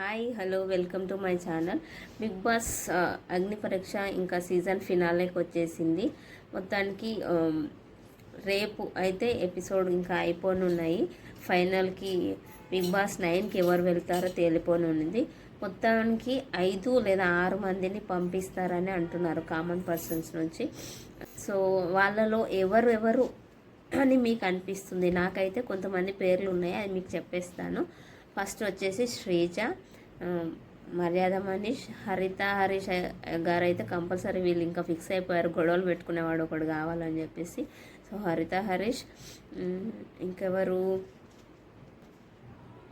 Hi hello welcome to my channel. Bigg Boss Agni Pariksha ఇంకా season ఫినాలేకి వచ్చేసింది. మొత్తానికి రేపు అయితే ఎపిసోడ్ ఇంకా అయిపోనున్నాయి. ఫైనల్కి బిగ్ బాస్ 9కి ఎవరు వెళ్తారో తేలిపోనుంది. మొత్తానికి 5 లేదా 6 మందిని పంపిస్తారని అంటున్నారు కామన్ పర్సన్స్ నుంచి. సో వాళ్ళలో ఎవరు అని మీకు అనిపిస్తుంది? నాకైతే కొంతమంది పేర్లు ఉన్నాయి, అది మీకు చెప్పేస్తాను. ఫస్ట్ వచ్చేసి శ్రీజ, మర్యాద మనీష్, హరీష్ గారు అయితే కంపల్సరీ వీళ్ళు ఇంకా ఫిక్స్ అయిపోయారు. గొడవలు పెట్టుకునేవాడు ఒకడు కావాలని చెప్పేసి. సో హరీష్, ఇంకెవరు,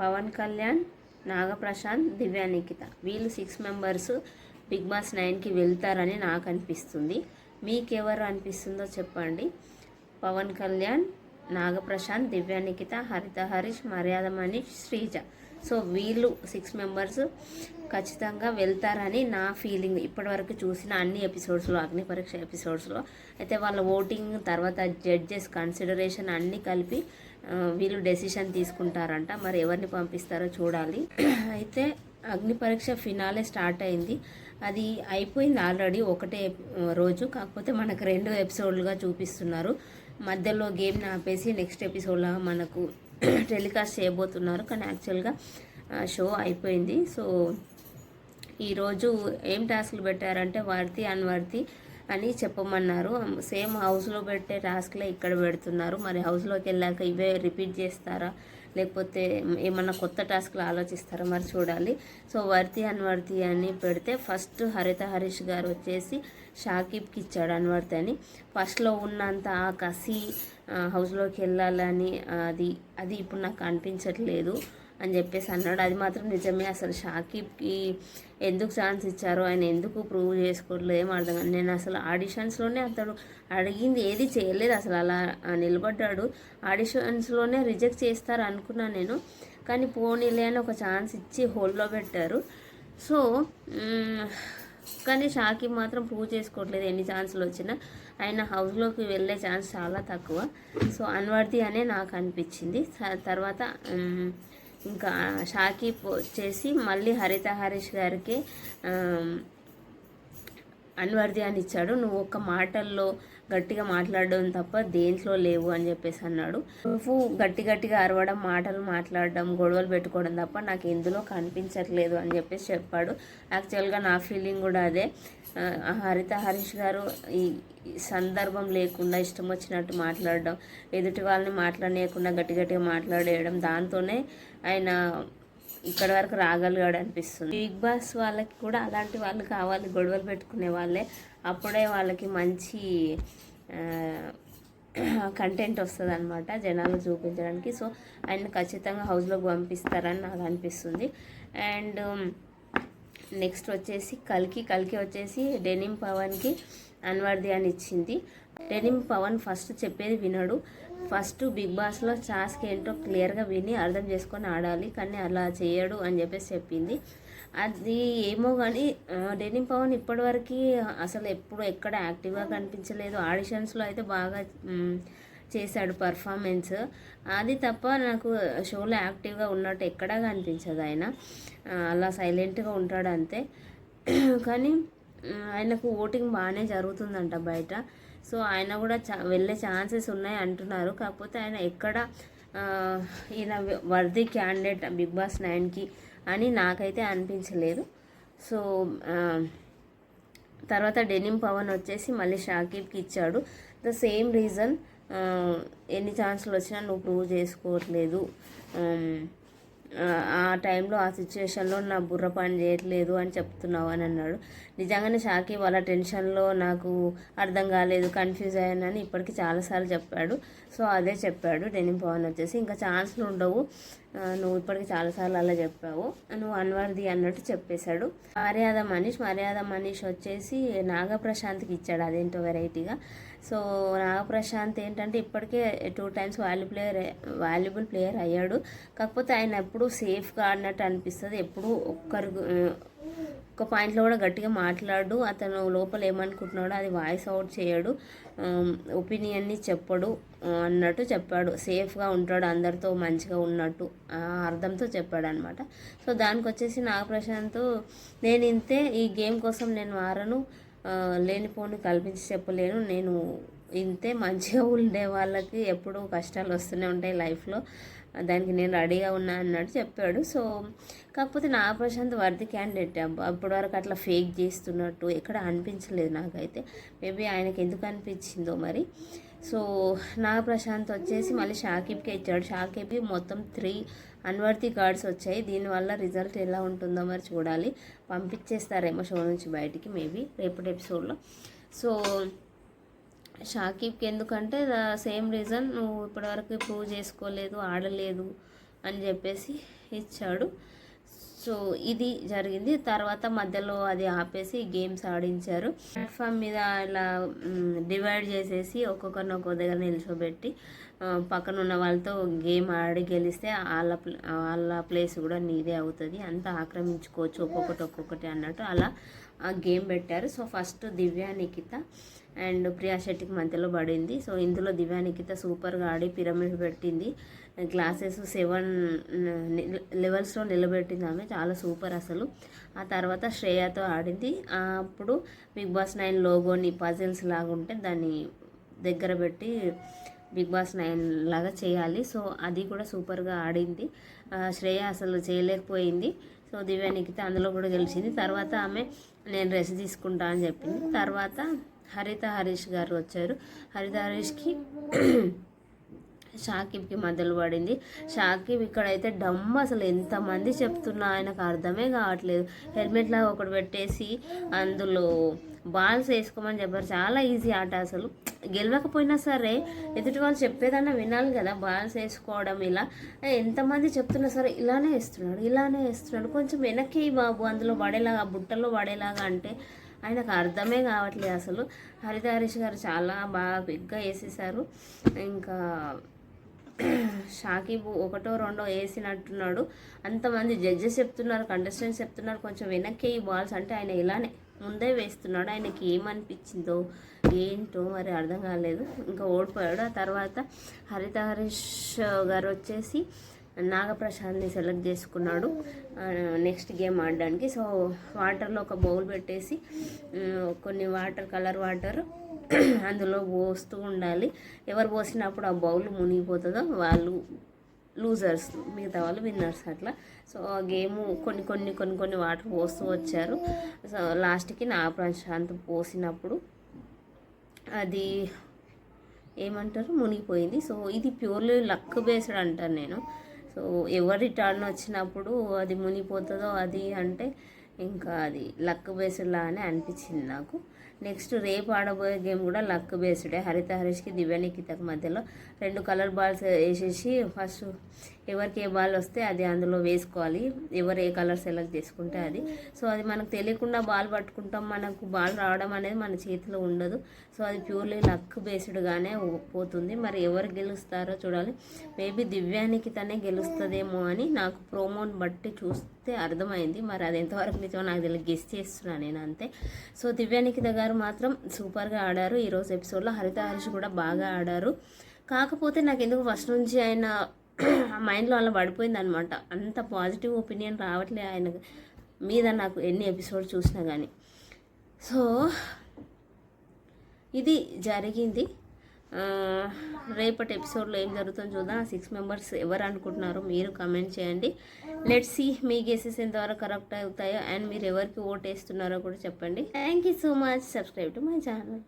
పవన్ కళ్యాణ్, నాగప్రశాంత్, దివ్యా నిఖిత, వీళ్ళు 6 మెంబర్స్ బిగ్ బాస్ 9కి వెళ్తారని నాకు అనిపిస్తుంది. మీకెవరు అనిపిస్తుందో చెప్పండి. పవన్ కళ్యాణ్, నాగప్రశాంత్, దివ్యా నిఖిత, హరీష్, మర్యాద మనీష్, శ్రీజ. సో వీళ్ళు 6 మెంబర్స్ ఖచ్చితంగా వెళ్తారని నా ఫీలింగ్. ఇప్పటివరకు చూసిన అన్ని ఎపిసోడ్స్లో, అగ్ని పరీక్ష ఎపిసోడ్స్లో అయితే వాళ్ళ ఓటింగ్ తర్వాత జడ్జెస్ కన్సిడరేషన్ అన్నీ కలిపి వీళ్ళు డెసిషన్ తీసుకుంటారంట. మరి ఎవరిని పంపిస్తారో చూడాలి. అయితే అగ్ని పరీక్ష ఫినాలే స్టార్ట్ అయింది. అది అయిపోయింది ఆల్రెడీ ఒకటే రోజు. కాకపోతే మనకు 2 ఎపిసోడ్లుగా చూపిస్తున్నారు. మధ్యలో గేమ్ని ఆపేసి నెక్స్ట్ ఎపిసోడ్లో మనకు టెలికాస్ట్ చేయబోతున్నారు. కానీ యాక్చువల్గా షో అయిపోయింది. సో ఈరోజు ఏం టాస్క్లు పెట్టారంటే వర్తి అన్వర్తి అని చెప్పమన్నారు. సేమ్ హౌస్లో పెట్టే టాస్క్లే ఇక్కడ పెడుతున్నారు. మరి హౌస్లోకి వెళ్ళాక ఇవే రిపీట్ చేస్తారా లేకపోతే ఏమన్నా కొత్త టాస్క్లు ఆలోచిస్తారా మరి చూడాలి. సో వర్తి అన్వర్తి అని పెడితే ఫస్ట్ హరీష్ గారు వచ్చేసి షాకిబ్కి ఇచ్చాడు అన్వర్తి అని. ఫస్ట్లో ఉన్నంత ఆ కసి హౌస్లోకి వెళ్ళాలని అది ఇప్పుడు నాకు అనిపించట్లేదు అని చెప్పేసి అన్నాడు. అది మాత్రం నిజమే. అసలు షాకిబ్కి ఎందుకు ఛాన్స్ ఇచ్చారో, ఆయన ఎందుకు ప్రూవ్ చేసుకోవట్లేదు ఏం అర్థం కాదు. నేను అసలు ఆడిషన్స్లోనే అతడు అడిగింది ఏది చేయలేదు, అసలు అలా నిలబడ్డాడు. ఆడిషన్స్లోనే రిజెక్ట్ చేస్తారు అనుకున్నాను నేను. కానీ పోనీలే అని ఒక ఛాన్స్ ఇచ్చి హోల్లో పెట్టారు. సో కానీ షాకిబ్ మాత్రం ప్రూవ్ చేసుకోవట్లేదు. ఎన్ని ఛాన్సులు వచ్చినా ఆయన హౌస్లోకి వెళ్ళే ఛాన్స్ చాలా తక్కువ. సో అన్వర్తి అనే నాకు అనిపించింది. తర్వాత ఇంకా షాకిబ్ వచ్చేసి మళ్ళీ హరీష్ గారికి అన్వర్తి అని ఇచ్చాడు. నువ్వు ఒక్క మాటల్లో గట్టిగా మాట్లాడడం తప్ప దేంట్లో లేవు అని చెప్పేసి అన్నాడు. నువ్వు గట్టిగా అరవడం, మాటలు మాట్లాడడం, గొడవలు పెట్టుకోవడం తప్ప నాకు ఎందులో కనిపించట్లేదు అని చెప్పేసి చెప్పాడు. యాక్చువల్గా నా ఫీలింగ్ కూడా అదే. హరీష్ గారు ఈ సందర్భం లేకుండా ఇష్టం వచ్చినట్టు మాట్లాడడం, ఎదుటి వాళ్ళని మాట్లాడనీయకుండా గట్టిగా మాట్లాడేయడం, దాంతోనే ఆయన ఇక్కడ వరకు రాగలిగాడు అనిపిస్తుంది. బిగ్ బాస్ వాళ్ళకి కూడా అలాంటి వాళ్ళు కావాలి, గొడవలు పెట్టుకునే వాళ్ళే. అప్పుడే వాళ్ళకి మంచి కంటెంట్ వస్తుంది అనమాట జనాలు చూపించడానికి. సో ఆయన ఖచ్చితంగా హౌస్లోకి పంపిస్తారని నాకు అనిపిస్తుంది. అండ్ నెక్స్ట్ వచ్చేసి కల్కి వచ్చేసి డెనిమ్ పవన్కి అన్వర్తి అని ఇచ్చింది. డెనిమ్ పవన్ ఫస్ట్ చెప్పేది వినడు. ఫస్ట్ బిగ్ బాస్లో టాస్క్ ఏంటో క్లియర్గా విని అర్థం చేసుకొని ఆడాలి, కానీ అలా చేయడు అని చెప్పేసి చెప్పింది. అది ఏమో కానీ డెనిమ్ పవన్ ఇప్పటివరకు అసలు ఎక్కడ యాక్టివ్గా కనిపించలేదు. ఆడిషన్స్లో అయితే బాగా చేశాడు పర్ఫార్మెన్స్, అది తప్ప నాకు షోలో యాక్టివ్గా ఉన్నట్టు ఎక్కడా కనిపించదు. ఆయన అలా సైలెంట్గా ఉంటాడు అంతే. కానీ ఆయనకు ఓటింగ్ బాగానే జరుగుతుందంట బయట. సో ఆయన కూడా వెళ్ళే ఛాన్సెస్ ఉన్నాయి అంటున్నారు. కాకపోతే ఆయన ఎక్కడ ఈయన వర్ది క్యాండిడేట్ బిగ్ బాస్ 9కి అని నాకైతే అనిపించలేదు. సో తర్వాత డెనిమ్ పవన్ వచ్చేసి మళ్ళీ షాకిబ్కి ఇచ్చాడు. ద సేమ్ రీజన్, ఎన్ని ఛాన్సులు వచ్చినా నువ్వు ప్రూవ్ చేసుకోవట్లేదు, ఆ టైంలో ఆ సిచ్యువేషన్లో నా బుర్ర పని చేయట్లేదు అని చెప్తున్నావు అని అన్నాడు. నిజంగానే షాకిబ్ వాళ్ళ టెన్షన్లో నాకు అర్థం కాలేదు, కన్ఫ్యూజ్ అయ్యానని ఇప్పటికీ చాలాసార్లు చెప్పాడు. సో అదే చెప్పాడు డెనిమ్ పవన్ వచ్చేసి. ఇంకా ఛాన్స్లు ఉండవు, నువ్వు ఇప్పటికి చాలాసార్లు అలా చెప్పావు, నువ్వు అన్వర్ది అన్నట్టు చెప్పేశాడు. మర్యాద మనీష్ వచ్చేసి నాగప్రశాంత్కి ఇచ్చాడు. అదేంటో వెరైటీగా. సో నాగప్రశాంత్ ఏంటంటే ఇప్పటికే 2 టైమ్స్ వాల్యుబుల్ ప్లేయర్ అయ్యాడు. కాకపోతే ఆయన ఎప్పుడు సేఫ్గా ఆడినట్టు అనిపిస్తుంది. ఎప్పుడు ఒక్క పాయింట్లో కూడా గట్టిగా మాట్లాడు. అతను లోపల ఏమనుకుంటున్నాడో అది వాయిస్ అవుట్ చేయడు, ఒపీనియన్ని చెప్పడు అన్నట్టు చెప్పాడు. సేఫ్గా ఉంటాడు, అందరితో మంచిగా ఉన్నట్టు అర్థంతో చెప్పాడు అనమాట. సో దానికి వచ్చేసి నాగప్రశాంత్ నేను ఇంతే, ఈ గేమ్ కోసం నేను మారను, లేనిపోని కల్పించి చెప్పలేను, నేను ఇంతే, మంచిగా ఉండే వాళ్ళకి ఎప్పుడూ కష్టాలు వస్తూనే ఉంటాయి లైఫ్లో, దానికి నేను రెడీగా ఉన్నా అన్నట్టు చెప్పాడు. సో కాకపోతే నాగప్రశాంత్ వర్ది క్యాండిడేట్. అప్పటి వరకు అట్లా ఫేక్ చేస్తున్నట్టు ఎక్కడ అనిపించలేదు నాకైతే. మేబీ ఆయనకి ఎందుకు అనిపించిందో మరి. సో నాగప్రశాంత్ వచ్చేసి మళ్ళీ షాకిబ్కే ఇచ్చాడు. షాకిబ్కి మొత్తం 3 అన్వర్తి కార్డ్స్ వచ్చాయి. దీనివల్ల రిజల్ట్ ఎలా ఉంటుందో మరి చూడాలి. పంపించేస్తారేమో షో నుంచి బయటికి మేబీ రేపటి ఎపిసోడ్లో. సో షాకిబ్కి ఎందుకంటే సేమ్ రీజన్, నువ్వు ఇప్పటివరకు ప్రూవ్ చేసుకోలేదు, ఆడలేదు అని చెప్పేసి ఇచ్చాడు. సో ఇది జరిగింది. తర్వాత మధ్యలో అది ఆపేసి గేమ్స్ ఆడించారు. ప్లాట్ఫామ్ మీద ఇలా డివైడ్ చేసేసి ఒక్కొక్కరిని ఒక్కొక్క దగ్గర నిల్చోబెట్టి పక్కన ఉన్న వాళ్ళతో గేమ్ ఆడి గెలిస్తే వాళ్ళ ప్లేస్ కూడా నీదే అవుతుంది, అంతా ఆక్రమించుకోవచ్చు ఒక్కొక్కటి అన్నట్టు అలా ఆ గేమ్ పెట్టారు. So first Divya Nikhita and Priya శెట్టికి మధ్యలో పడింది. సో ఇందులో దివ్య నిఖిత సూపర్గా ఆడి పిరమిడ్ పెట్టింది, గ్లాసెస్ 7 లెవెల్స్లో నిలబెట్టింది ఆమె, చాలా సూపర్ అసలు. ఆ తర్వాత శ్రేయతో ఆడింది. అప్పుడు బిగ్ బాస్ 9 లోగోని పజిల్స్ లాగా ఉంటే దాన్ని దగ్గర పెట్టి బిగ్ బాస్ 9 లాగా చేయాలి. సో అది కూడా సూపర్గా ఆడింది. శ్రేయ అసలు చేయలేకపోయింది. సో దివ్య నిఖిత అందులో కూడా గెలిచింది. తర్వాత ఆమె నేను రెస్ట్ తీసుకుంటా అని చెప్పింది. తర్వాత హరీష్ గారు వచ్చారు. హరీష్కి షాకిబ్కి మధ్యలో పడింది. షాకిబ్ ఇక్కడైతే డమ్, అసలు ఎంతమంది చెప్తున్నా ఆయనకు అర్థమే కావట్లేదు. హెల్మెట్ లాగా ఒకటి పెట్టేసి అందులో బాల్స్ వేసుకోమని చెప్పారు. చాలా ఈజీ ఆట అసలు. గెలవకపోయినా సరే ఎదుటి వాళ్ళు చెప్పేదన్నా వినాలి కదా. బాల్స్ వేసుకోవడం ఇలా ఎంతమంది చెప్తున్నా సరే ఇలానే వేస్తున్నాడు, కొంచెం వెనక్కి బాబు అందులో పడేలాగా, బుట్టలో పడేలాగా అంటే ఆయనకు అర్థమే కావట్లేదు అసలు. హరీష్ గారు చాలా బాగా బిగ్గా వేసేసారు. ఇంకా షాకిబ్ 1 2 వేసినట్టున్నాడు. అంతమంది జడ్జెస్ చెప్తున్నారు, కంటెస్టెంట్స్ చెప్తున్నారు కొంచెం వెనక్కి ఈ బాల్స్ అంటే ఆయన ఇలానే ముందే వేస్తున్నాడు. ఆయనకి ఏమనిపించిందో ఏంటో మరి అర్థం కాలేదు, ఇంకా ఓడిపోయాడు. ఆ తర్వాత హరీష్ గారు వచ్చేసి నాగప్రశాంత్ని సెలెక్ట్ చేసుకున్నాడు నెక్స్ట్ గేమ్ ఆడడానికి. సో వాటర్లో ఒక బౌల్ పెట్టేసి కొన్ని కలర్ వాటర్ అందులో పోస్తూ ఉండాలి. ఎవరు పోసినప్పుడు ఆ బౌల్ మునిగిపోతుందో వాళ్ళు లూజర్స్, మిగతా వాళ్ళు విన్నర్స్ అట్లా. సో ఆ గేము కొన్ని వాటర్ పోస్తూ వచ్చారు. సో లాస్ట్కి నాగప్రశాంత్ పోసినప్పుడు అది ఏమంటారు మునిగిపోయింది. సో ఇది ప్యూర్లీ లక్ బేస్డ్ అంటాను నేను. సో ఎవరి టర్న్ వచ్చినప్పుడు అది మునిగిపోతుందో అది అంటే ఇంకా అది లక్ బేస్డ్ లానే అనిపించింది నాకు. నెక్స్ట్ రేపు ఆడబోయే గేమ్ కూడా లక్ బేస్డే. హరీష్కి దివ్య నిఖితకు మధ్యలో 2 కలర్ బాల్స్ వేసేసి ఫస్ట్ ఎవరికి ఏ బాల్ వస్తే అది అందులో వేసుకోవాలి, ఎవరు ఏ కలర్ సెలెక్ట్ చేసుకుంటే అది. సో అది మనకు తెలియకుండా బాల్ పట్టుకుంటాం, మనకు బాల్ రావడం అనేది మన చేతిలో ఉండదు. సో అది ప్యూర్లీ లక్ బేస్డ్గానే పోతుంది. మరి ఎవరు గెలుస్తారో చూడాలి. మేబీ దివ్య నిఖితనే గెలుస్తుందేమో అని నాకు ప్రోమోని బట్టి చూస్తే అర్థమైంది. మరి అది ఎంతవరకు నిజమో నాకు తెలియదు, గెస్ చేస్తున్నాను నేను అంతే. సో దివ్య నిఖిత గారు మాత్రం సూపర్గా ఆడారు ఈరోజు ఎపిసోడ్లో. హరీష్ కూడా బాగా ఆడారు. కాకపోతే నాకు ఎందుకు ఫస్ట్ నుంచి ఆయన మైండ్లో అలా పడిపోయింది అనమాట. అంత పాజిటివ్ ఒపీనియన్ రావట్లేదు ఆయన మీద నాకు ఎన్ని ఎపిసోడ్ చూసినా కానీ. సో ఇది జరిగింది. రేపటి ఎపిసోడ్లో ఏం జరుగుతుందో చూద్దాం. 6 మెంబర్స్ ఎవరు అనుకుంటున్నారో మీరు కమెంట్ చేయండి. లెట్స్ సీ మీ గెసెస్ ఎంతవరకు కరెక్ట్ అవుతాయో అండ్ మీరు ఎవరికి ఓట్ వేస్తున్నారో కూడా చెప్పండి. Thank you so much. Subscribe to my channel.